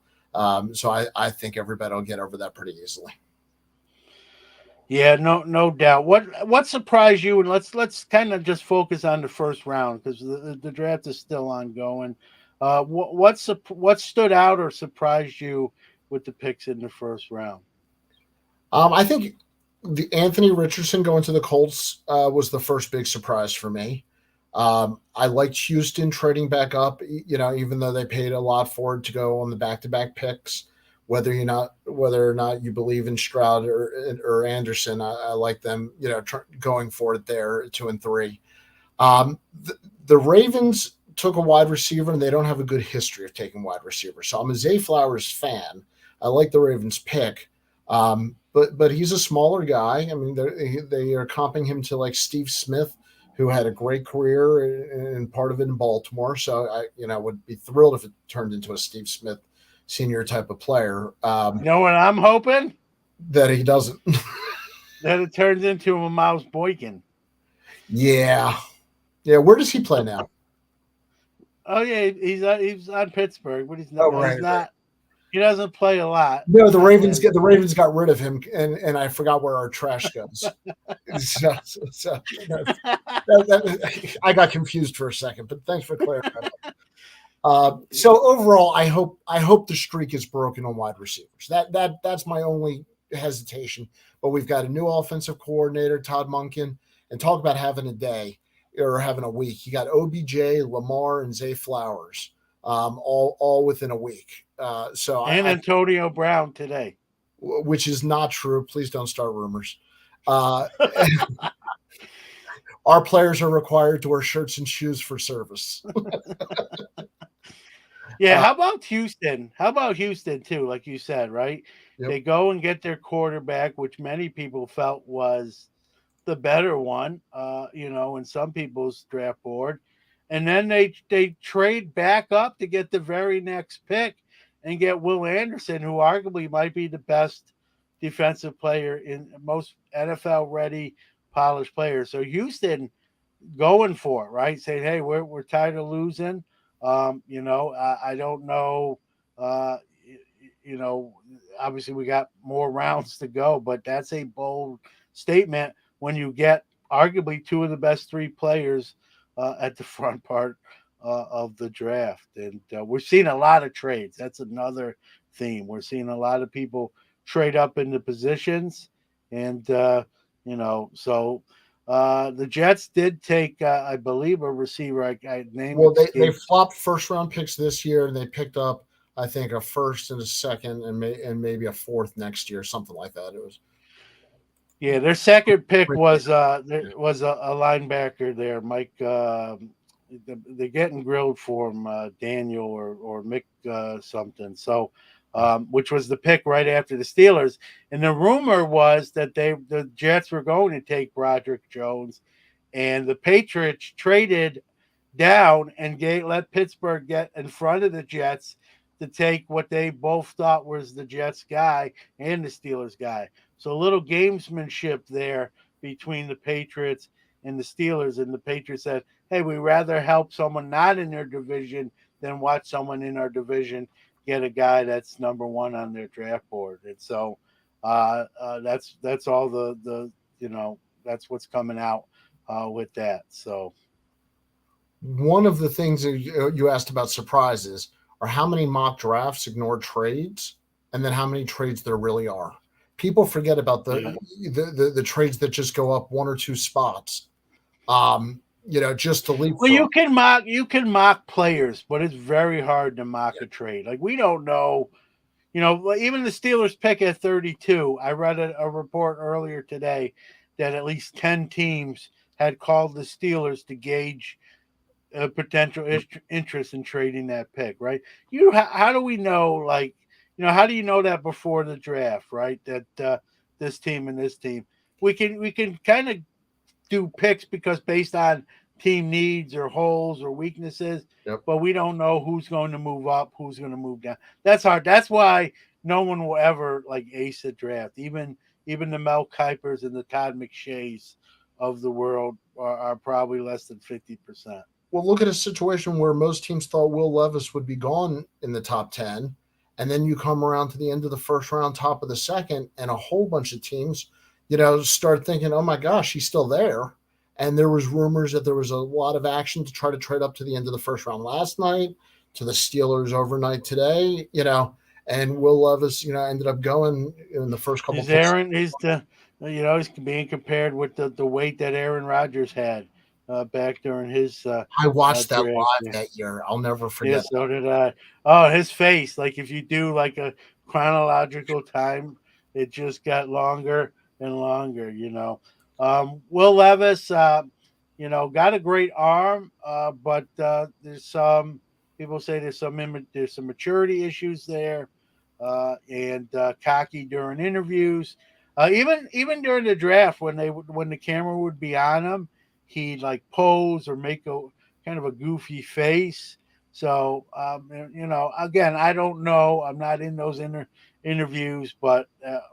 So I think everybody will get over that pretty easily. Yeah, no doubt. What surprised you? And let's kind of just focus on the first round because the draft is still ongoing. What stood out or surprised you with the picks in the first round? I think the Anthony Richardson going to the Colts was the first big surprise for me. I liked Houston trading back up, even though they paid a lot for it to go on the back-to-back picks. Whether or not you believe in Stroud or Anderson, I like them, going for it there 2 and 3. The Ravens took a wide receiver, and they don't have a good history of taking wide receivers. So I'm a Zay Flowers fan. I like the Ravens pick, but he's a smaller guy. I mean, they are comping him to like Steve Smith, who had a great career and part of it in Baltimore. So I would be thrilled if it turned into a Steve Smith senior type of player. You know what I'm hoping? That he doesn't. That it turns into a Miles Boykin. Yeah. Where does he play now? Oh yeah, he's on Pittsburgh, but he's not. He doesn't play a lot. No, the Ravens got rid of him, and I forgot where our trash goes. So I got confused for a second, but thanks for clarifying. So overall, I hope the streak is broken on wide receivers. That's my only hesitation. But we've got a new offensive coordinator, Todd Monken, and talk about having a day or having a week. You got OBJ, Lamar, and Zay Flowers, all within a week. And Antonio Brown today, which is not true. Please don't start rumors. Our players are required to wear shirts and shoes for service. Yeah, how about Houston? How about Houston too? Like you said, right? Yep. They go and get their quarterback, which many people felt was the better one, in some people's draft board, and then they trade back up to get the very next pick and get Will Anderson, who arguably might be the best defensive player in most NFL ready, polished players. So Houston going for it, right? Saying, hey, we're tired of losing. I don't know. Obviously we got more rounds to go, but that's a bold statement when you get arguably two of the best three players at the front part of the draft. And we're seeing a lot of trades. That's another theme. We're seeing a lot of people trade up into positions. And, so the Jets did take, I believe, a receiver. I named. Well, they flopped first round picks this year, and they picked up, I think, a first and a second, and maybe a fourth next year, something like that. It was. Yeah, their second pick was a linebacker there, Mike. They're getting grilled for him, Daniel or Mick something. So, which was the pick right after the Steelers. And the rumor was that the Jets were going to take Broderick Jones, and the Patriots traded down and let Pittsburgh get in front of the Jets to take what they both thought was the Jets guy and the Steelers guy. So a little gamesmanship there between the Patriots and the Steelers. And the Patriots said, hey, we'd rather help someone not in their division than watch someone in our division get a guy that's number one on their draft board. And so that's all the that's what's coming out with that. So one of the things that you asked about surprises are how many mock drafts ignore trades, and then how many trades there really are. People forget about the trades that just go up one or two spots. Just to leave. Well, you can mock players, but it's very hard to mock a trade. Like we don't know, even the Steelers pick at 32. I read a report earlier today that at least 10 teams had called the Steelers to gauge a potential interest in trading that pick, right? How do we know, how do you know that before the draft, right? That this team and this team, we can kind of do picks because based on team needs or holes or weaknesses, but we don't know who's going to move up, who's going to move down. That's hard. That's why no one will ever ace a draft. Even the Mel Kipers and the Todd McShays of the world are probably less than 50%. Well, look at a situation where most teams thought Will Levis would be gone in the top 10. And then you come around to the end of the first round, top of the second, and a whole bunch of teams, start thinking, oh my gosh, he's still there. And there was rumors that there was a lot of action to try to trade up to the end of the first round last night, to the Steelers overnight today, and Will Levis, ended up going in the first couple. He's being compared with the weight that Aaron Rodgers had back during his. I watched that live that year. I'll never forget. Yeah, so did I. Oh, his face! If you do a chronological time, it just got longer and longer. Will Levis, got a great arm, but there's some people say there's some maturity issues there, and cocky during interviews. Even during the draft when the camera would be on him, he'd pose or make a kind of a goofy face. So again, I don't know. I'm not in those interviews, but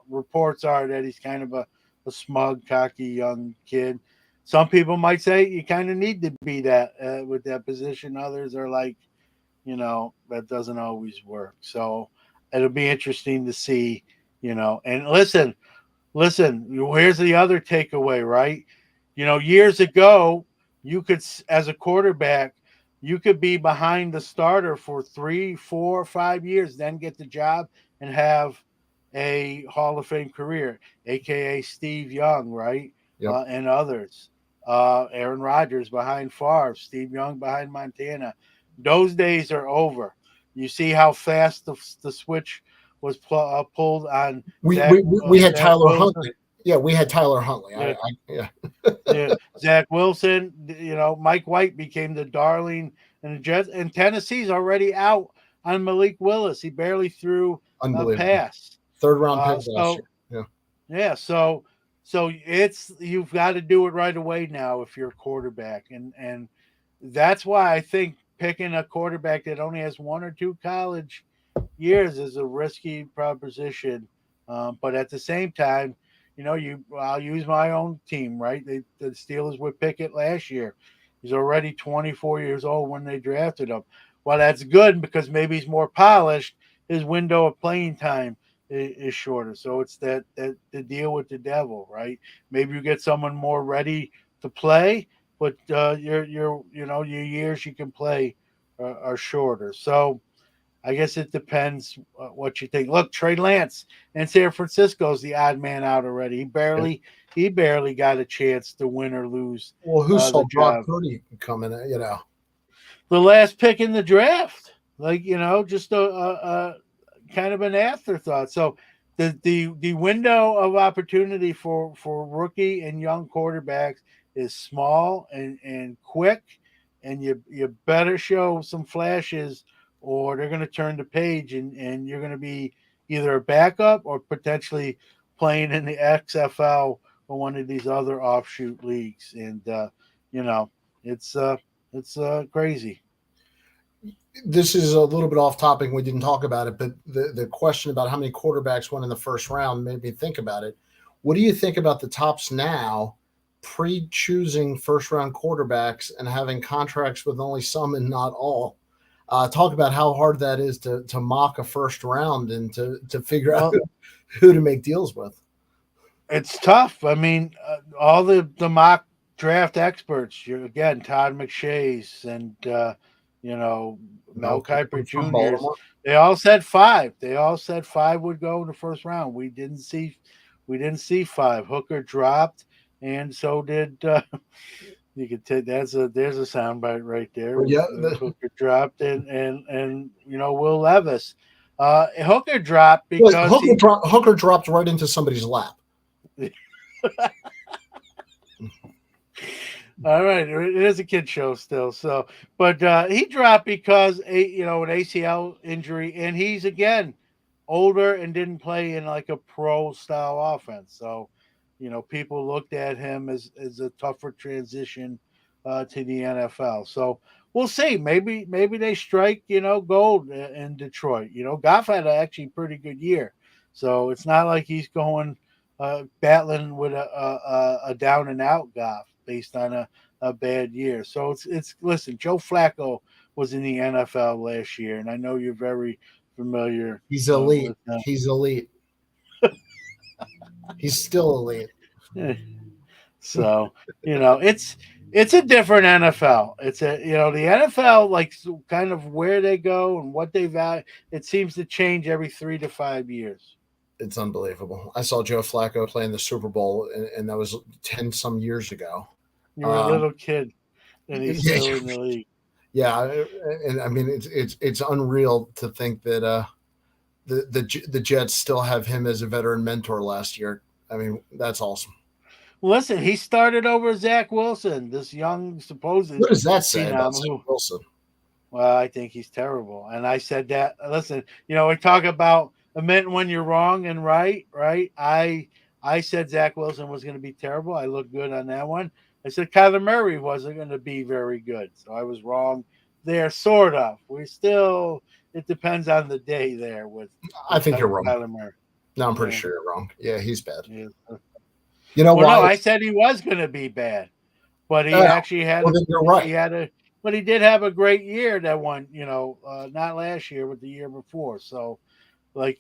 reports are that he's kind of a smug, cocky young kid. Some people might say you kind of need to be that with that position. Others are that doesn't always work. So it'll be interesting to see, and listen, here's the other takeaway, right? Years ago, you could, as a quarterback, you could be behind the starter for 3, 4, 5 years, then get the job and have a Hall of Fame career, aka Steve Young, right? Yep. And others. Aaron Rodgers behind Favre, Steve Young behind Montana. Those days are over. You see how fast the switch was pulled on We had Zach Tyler Wilson. Huntley. Yeah, we had Tyler Huntley. Yeah. Yeah. Yeah, Zach Wilson. Mike White became the darling, and the Jets. And Tennessee's already out on Malik Willis. He barely threw a Unbelievable. pass. 3rd round pick last year. Yeah. So you've got to do it right away now if you're a quarterback, and that's why I think picking a quarterback that only has 1 or 2 college years is a risky proposition. But at the same time, I'll use my own team, right? The Steelers with Pickett last year. He's already 24 years old when they drafted him. Well, that's good because maybe he's more polished. His window of playing time is shorter. So it's that the deal with the devil, right? Maybe you get someone more ready to play, but your years you can play are shorter. So I guess it depends what you think. Look, Trey Lance in San Francisco's the odd man out already. He barely got a chance to win or lose. Well, who saw the Brock job. Purdy coming? The last pick in the draft, just a kind of an afterthought. So the window of opportunity for rookie and young quarterbacks is small and quick, and you better show some flashes or they're going to turn the page and you're going to be either a backup or potentially playing in the XFL or one of these other offshoot leagues. And it's crazy. This is a little bit off topic. We didn't talk about it, but the question about how many quarterbacks went in the first round made me think about it. What do you think about the tops now pre-choosing first round quarterbacks and having contracts with only some and not all? Talk about how hard that is to mock a first round and to figure out who to make deals with. It's tough. I mean, all the mock draft experts, again, Todd McShay's and Mel Kiper Jr.'s, they all said 5. They all said 5 would go in the first round. We didn't see 5. Hooker dropped, and so did you could take there's a soundbite right there. Yeah, Hooker dropped and Will Levis. Hooker dropped because Hooker dropped right into somebody's lap. All right, it is a kid show still. So, but he dropped because an ACL injury, and he's again older and didn't play in like a pro style offense. So, people looked at him as a tougher transition to the NFL. So we'll see. Maybe they strike gold in Detroit. Goff had actually pretty good year, so it's not like he's going battling with a down and out Goff based on a bad year. So it's listen, Joe Flacco was in the NFL last year, and I know you're very familiar. He's elite. He's elite. He's still elite. So, it's a different NFL. It's the NFL, like kind of where they go and what they value. It seems to change every 3 to 5 years. It's unbelievable. I saw Joe Flacco play in the Super Bowl, and that was 10 some years ago. You were a little kid, and he's still in the league. Yeah, and I mean it's unreal to think that the Jets still have him as a veteran mentor last year. I mean, that's awesome. Listen, he started over Zach Wilson, this young supposed. What does that say about Zach Wilson? Well, I think he's terrible, and I said that. Listen, we talk about admitting when you're wrong and right. I said Zach Wilson was going to be terrible. I looked good on that one. I said Kyler Murray wasn't going to be very good, so I was wrong there, sort of. It depends on the day there. I think you're wrong. Kyler Murray. No, I'm pretty sure you're wrong. Yeah, he's bad. Yeah. Why? No, I said he was going to be bad, but he actually had. Well, then you're right. But he did have a great year that one. Not last year, but the year before. So, like,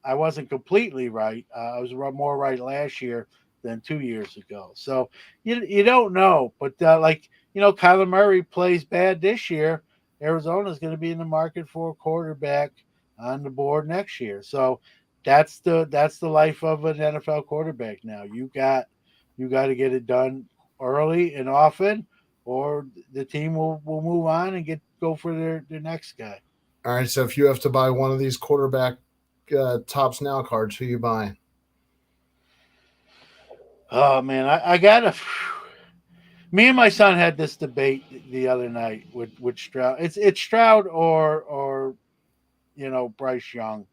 I wasn't completely right. I was more right last year than 2 years ago. So you don't know, but Kyler Murray plays bad this year. Arizona's going to be in the market for a quarterback on the board next year. So that's the life of an NFL quarterback now. You got to get it done early and often, or the team will move on and go for their next guy. All right. So if you have to buy one of these quarterback tops now cards, who you buying? Oh man, I gotta. Me and my son had this debate the other night with Stroud. It's Stroud or Bryce Young.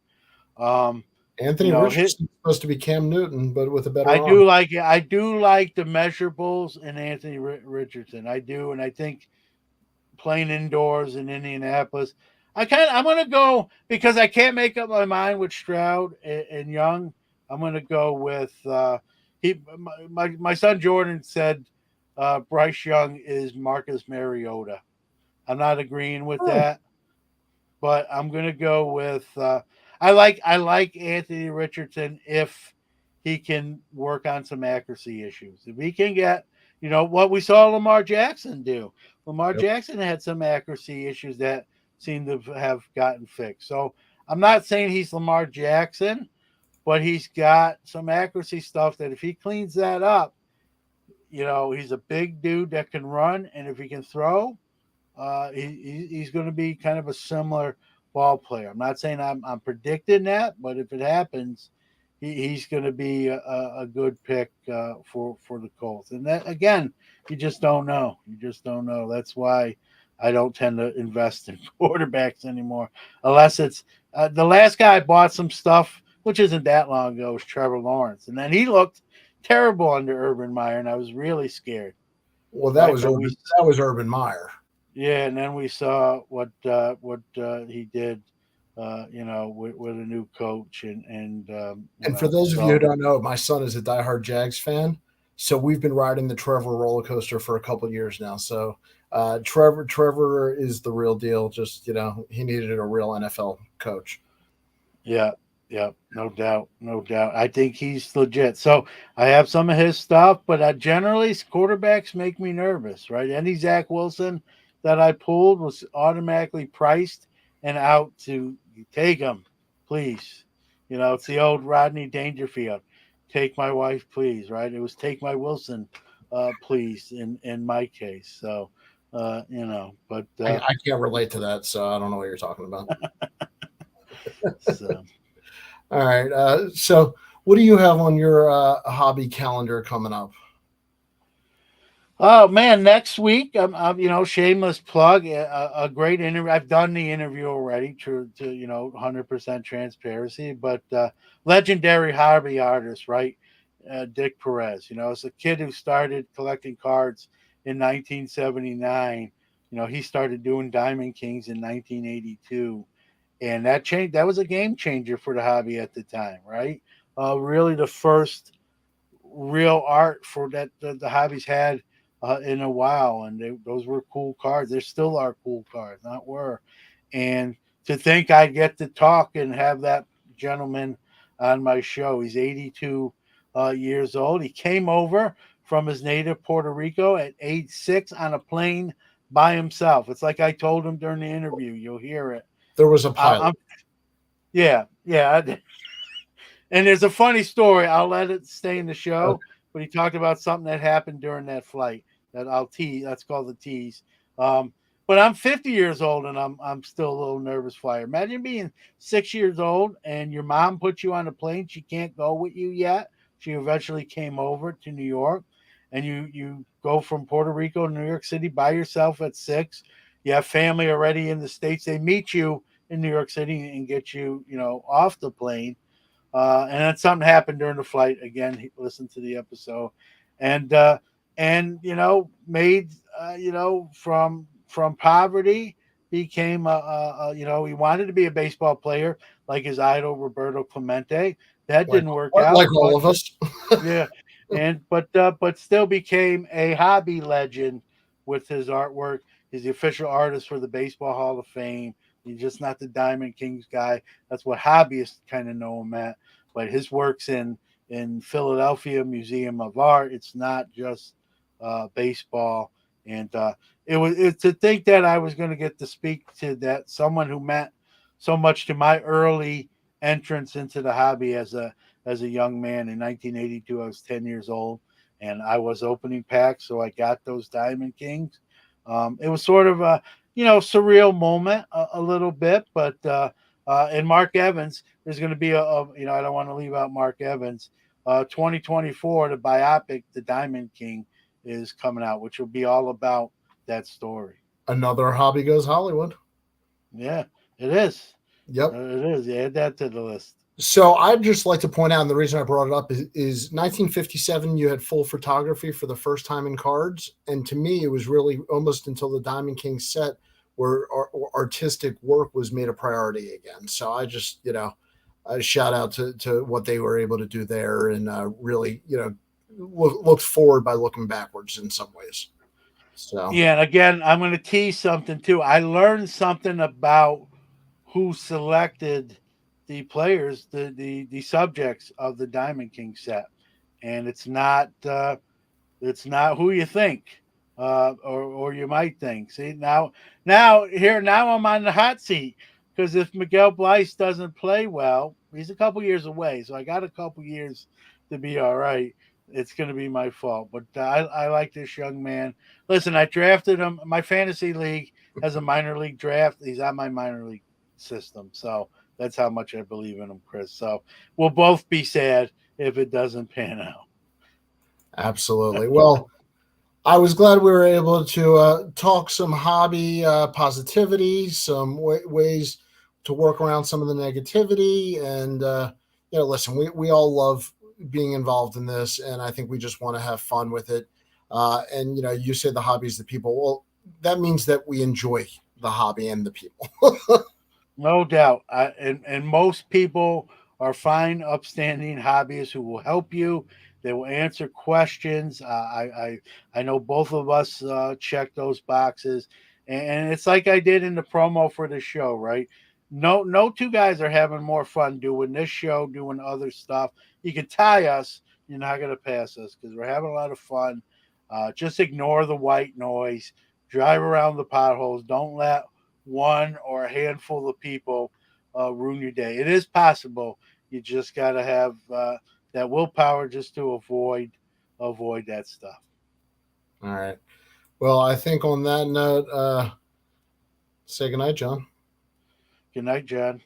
Um, Anthony hit. Richardson's supposed to be Cam Newton, but with a better I arm. do like it. I do like the measurables in Anthony Richardson. I do, and I think playing indoors in Indianapolis, I'm gonna go because I can't make up my mind with Stroud and Young. I'm gonna go with my son Jordan said Bryce Young is Marcus Mariota. I'm not agreeing with Oh, that, but I'm gonna go with I like Anthony Richardson if he can work on some accuracy issues. If he can get what we saw Lamar Jackson do. Lamar yep. Jackson had some accuracy issues that seem to have gotten fixed. So I'm not saying he's Lamar Jackson, but he's got some accuracy stuff that if he cleans that up, he's a big dude that can run, and if he can throw, he's going to be kind of a similar ball player. I'm not saying I'm predicting that, but if it happens, he's going to be a good pick for the Colts. And that again, you just don't know. You just don't know. That's why I don't tend to invest in quarterbacks anymore, unless it's the last guy I bought some stuff, which isn't that long ago, was Trevor Lawrence, and then he looked terrible under Urban Meyer, and I was really scared. Well, that Right, was but Urban Meyer. yeah, and then we saw what he did, with a new coach And for those of you who don't know, my son is a diehard Jags fan, so we've been riding the Trevor roller coaster for a couple of years now. So Trevor is the real deal. Just he needed a real NFL coach. yeah, yeah, no doubt, no doubt. I think he's legit. So I have some of his stuff, but generally quarterbacks make me nervous, right? Any Zach Wilson that I pulled was automatically priced and out to take him, please. It's the old Rodney Dangerfield. Take my wife, please, right? It was take my Wilson, please, in my case. So, but I can't relate to that, so I don't know what you're talking about. so. All right. So what do you have on your hobby calendar coming up? Oh man, next week, shameless plug, a great interview. I've done the interview already to 100% transparency, but legendary hobby artist, right? Dick Perez. It's a kid who started collecting cards in 1979. He started doing Diamond Kings in 1982, and that was a game changer for the hobby at the time, right? Really, the first real art for that the hobbies had in a while, and those were cool cards. They still are cool cards, not were. And to think I'd get to talk and have that gentleman on my show. He's 82 years old. He came over from his native Puerto Rico at age 6 on a plane by himself. It's like I told him during the interview. You'll hear it. There was a pilot. Yeah. And there's a funny story. I'll let it stay in the show, but he talked about something that happened during that flight that I'll tease. That's called the tease. But I'm 50 years old and I'm still a little nervous flyer. Imagine being 6 years old and your mom puts you on a plane. She can't go with you yet. She eventually came over to New York, and you go from Puerto Rico to New York City by yourself at 6. You have family already in the States. They meet you in New York City and get you, off the plane. And then something happened during the flight. Again, he listened to the episode, and made from poverty became he wanted to be a baseball player like his idol Roberto Clemente. That like, didn't work out. like all of us. Yeah, but still became a hobby legend with his artwork. He's the official artist for the Baseball Hall of Fame, He's just not the Diamond Kings guy. That's what hobbyists kind of know him at. But his work's in Philadelphia Museum of Art. It's not just baseball. And to think that I was going to get to speak to that someone who meant so much to my early entrance into the hobby as a young man in 1982. I was 10 years old, and I was opening packs, so I got those Diamond Kings. It was sort of a surreal moment a little bit, but and Mark Evans, there's going to be I don't want to leave out Mark Evans. 2024, the biopic, The Diamond King, is coming out, which will be all about that story. Another hobby goes Hollywood. Yeah, it is. Yep. It is. You add that to the list. So I'd just like to point out, and the reason I brought it up is 1957, you had full photography for the first time in cards. And to me, it was really almost until the Diamond King set where artistic work was made a priority again. So I just, a shout out to what they were able to do there, and really, looked forward by looking backwards in some ways. So Yeah, and again, I'm going to tease something too. I learned something about who selected the players, the subjects of the Diamond King set, and it's not who you think, or you might think. See, now I'm on the hot seat, because if Miguel Blyce doesn't play well, he's a couple years away, so I got a couple years to be all right. It's going to be my fault, but I like this young man. Listen, I drafted him. My fantasy league has a minor league draft. He's on my minor league system, so that's how much I believe in him, Chris. So we'll both be sad if it doesn't pan out. absolutely. Well, I was glad we were able to talk some hobby positivity, some ways to work around some of the negativity. And, listen, we all love being involved in this, and I think we just want to have fun with it. And, you say the hobby's the people. Well, that means that we enjoy the hobby and the people. No doubt. And most people are fine, upstanding hobbyists who will help you. They will answer questions. I know both of us check those boxes, and it's like I did in the promo for the show, right? No two guys are having more fun doing this show, doing other stuff. You can tie us, you're not going to pass us, because we're having a lot of fun. Just ignore the white noise. Drive around the potholes. Don't let one or a handful of people ruin your day. It is possible. You just got to have that willpower just to avoid that stuff. All right. Well, I think on that note, say goodnight, John. Good night, John.